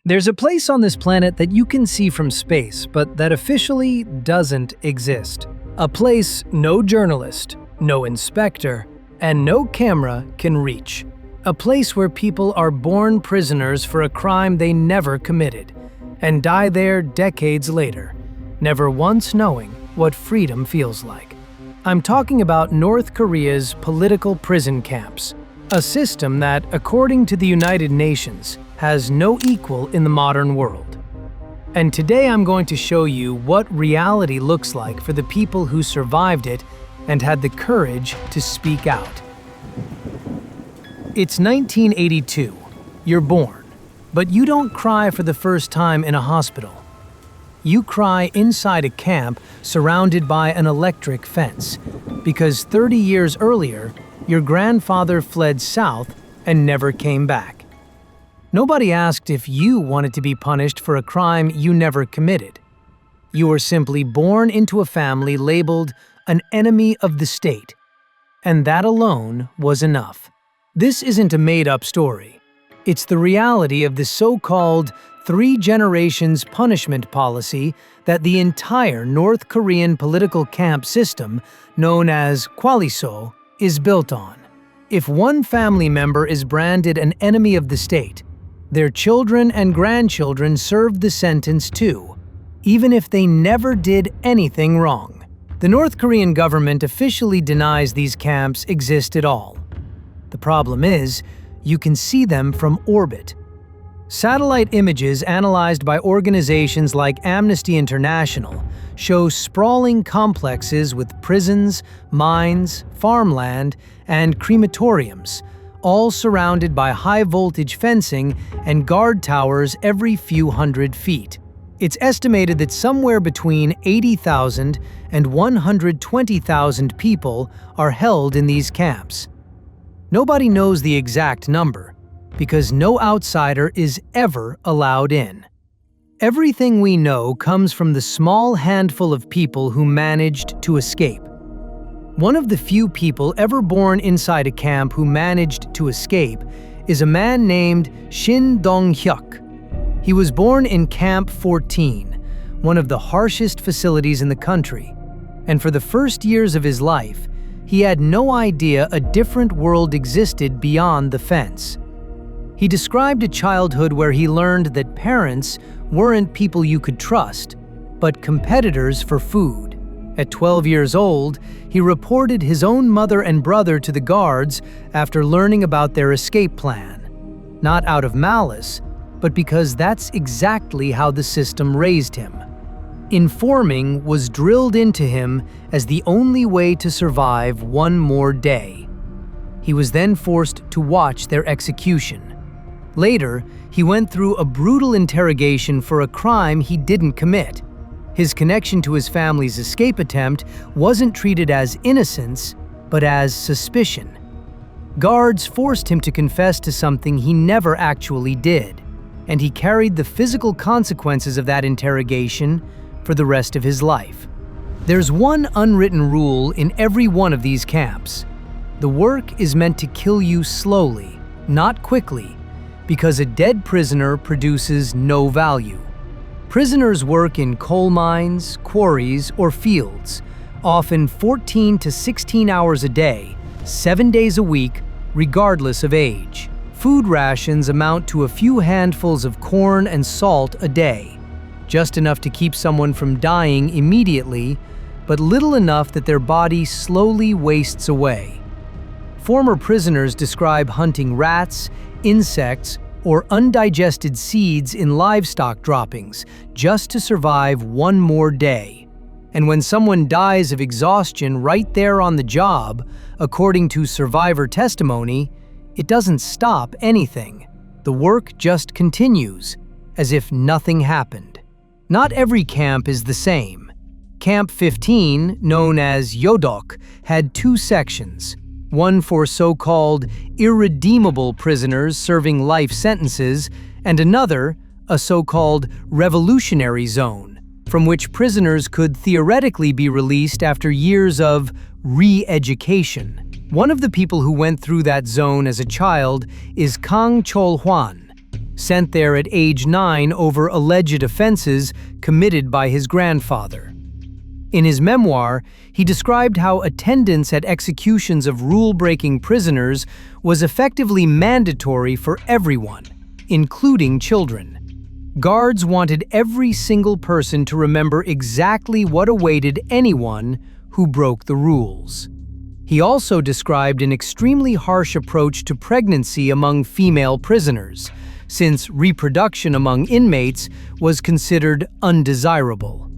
There's a place on this planet that you can see from space, but that officially doesn't exist. A place no journalist, no inspector, and no camera can reach. A place where people are born prisoners for a crime they never committed, and die there decades later, never once knowing what freedom feels like. I'm talking about North Korea's political prison camps, a system that, according to the United Nations, has no equal in the modern world. And today I'm going to show you what reality looks like for the people who survived it and had the courage to speak out. It's 1982. You're born, but you don't cry for the first time in a hospital. You cry inside a camp surrounded by an electric fence, because 30 years earlier, your grandfather fled south and never came back. Nobody asked if you wanted to be punished for a crime you never committed. You were simply born into a family labeled an enemy of the state, and that alone was enough. This isn't a made-up story. It's the reality of the so-called 3 generations punishment policy that the entire North Korean political camp system, known as kwalliso, is built on. If one family member is branded an enemy of the state, their children and grandchildren serve the sentence too, even if they never did anything wrong. The North Korean government officially denies these camps exist at all. The problem is, you can see them from orbit. Satellite images analyzed by organizations like Amnesty International show sprawling complexes with prisons, mines, farmland, and crematoriums, all surrounded by high-voltage fencing and guard towers every few hundred feet. It's estimated that somewhere between 80,000 and 120,000 people are held in these camps. Nobody knows the exact number, because no outsider is ever allowed in. Everything we know comes from the small handful of people who managed to escape. One of the few people ever born inside a camp who managed to escape is a man named Shin Dong-hyuk. He was born in Camp 14, one of the harshest facilities in the country, and for the first years of his life, he had no idea a different world existed beyond the fence. He described a childhood where he learned that parents weren't people you could trust, but competitors for food. At 12 years old, he reported his own mother and brother to the guards after learning about their escape plan. Not out of malice, but because that's exactly how the system raised him. Informing was drilled into him as the only way to survive one more day. He was then forced to watch their execution. Later, he went through a brutal interrogation for a crime he didn't commit. His connection to his family's escape attempt wasn't treated as innocence, but as suspicion. Guards forced him to confess to something he never actually did, and he carried the physical consequences of that interrogation for the rest of his life. There's one unwritten rule in every one of these camps. The work is meant to kill you slowly, not quickly, because a dead prisoner produces no value. Prisoners work in coal mines, quarries, or fields, often 14 to 16 hours a day, 7 days a week, regardless of age. Food rations amount to a few handfuls of corn and salt a day, just enough to keep someone from dying immediately, but little enough that their body slowly wastes away. Former prisoners describe hunting rats, insects, or undigested seeds in livestock droppings just to survive one more day. And when someone dies of exhaustion right there on the job, according to survivor testimony, it doesn't stop anything. The work just continues, as if nothing happened. Not every camp is the same. Camp 15, known as Yodok, had 2 sections. One for so-called irredeemable prisoners serving life sentences, and another, a so-called revolutionary zone, from which prisoners could theoretically be released after years of re-education. One of the people who went through that zone as a child is Kang Chol-hwan. sent there at age 9 over alleged offenses committed by his grandfather. In his memoir, he described how attendance at executions of rule-breaking prisoners was effectively mandatory for everyone, including children. Guards wanted every single person to remember exactly what awaited anyone who broke the rules. He also described an extremely harsh approach to pregnancy among female prisoners, since reproduction among inmates was considered undesirable.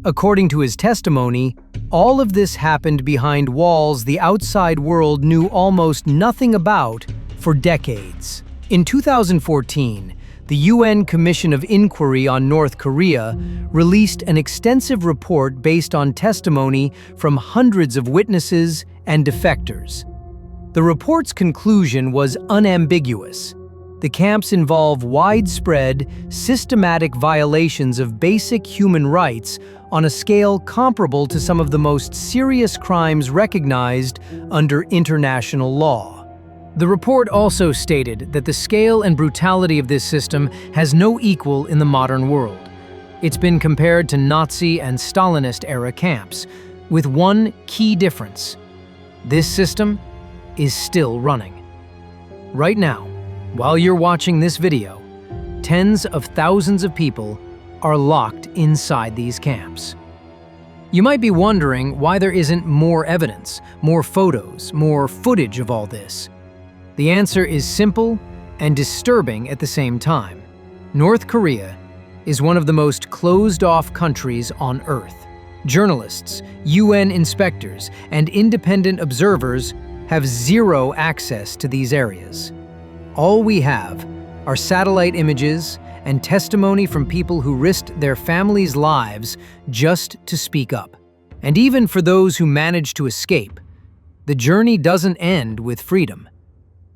According to his testimony, all of this happened behind walls the outside world knew almost nothing about for decades. In 2014, the UN Commission of Inquiry on North Korea released an extensive report based on testimony from hundreds of witnesses and defectors. The report's conclusion was unambiguous. The camps involve widespread, systematic violations of basic human rights on a scale comparable to some of the most serious crimes recognized under international law. The report also stated that the scale and brutality of this system has no equal in the modern world. It's been compared to Nazi and Stalinist-era camps, with one key difference: this system is still running. Right now, while you're watching this video, tens of thousands of people are locked inside these camps. You might be wondering why there isn't more evidence, more photos, more footage of all this. The answer is simple and disturbing at the same time. North Korea is one of the most closed-off countries on Earth. Journalists, UN inspectors, and independent observers have zero access to these areas. All we have are satellite images and testimony from people who risked their families' lives just to speak up. And even for those who manage to escape, the journey doesn't end with freedom.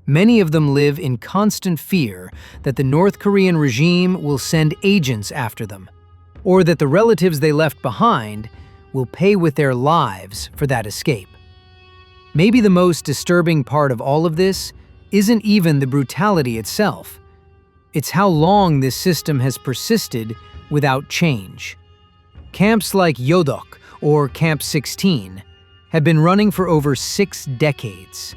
Many of them live in constant fear that the North Korean regime will send agents after them, or that the relatives they left behind will pay with their lives for that escape. Maybe the most disturbing part of all of this isn't even the brutality itself. It's how long this system has persisted without change. Camps like Yodok or Camp 16 have been running for over 6 decades.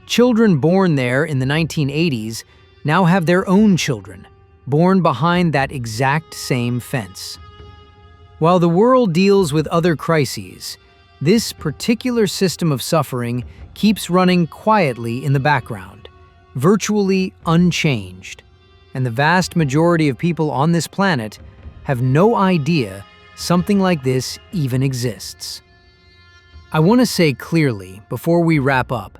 Children born there in the 1980s now have their own children, born behind that exact same fence. While the world deals with other crises, this particular system of suffering keeps running quietly in the background, virtually unchanged. And the vast majority of people on this planet have no idea something like this even exists. I want to say clearly, before we wrap up,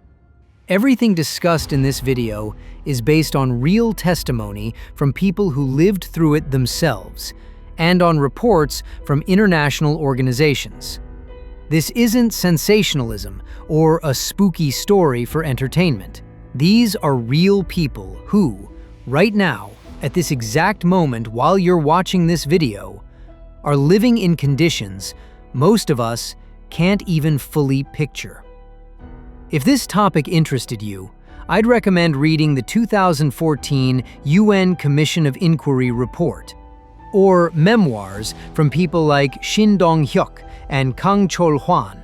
everything discussed in this video is based on real testimony from people who lived through it themselves, and on reports from international organizations. This isn't sensationalism or a spooky story for entertainment. These are real people who, right now, at this exact moment while you're watching this video, are living in conditions most of us can't even fully picture. If this topic interested you, I'd recommend reading the 2014 UN Commission of Inquiry report, or memoirs from people like Shin Dong-hyuk and Kang Chol-hwan.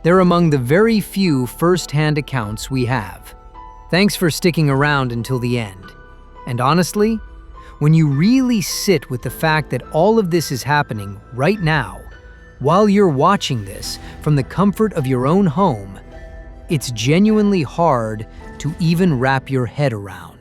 They're among the very few first-hand accounts we have. Thanks for sticking around until the end. And honestly, when you really sit with the fact that all of this is happening right now, while you're watching this from the comfort of your own home, it's genuinely hard to even wrap your head around.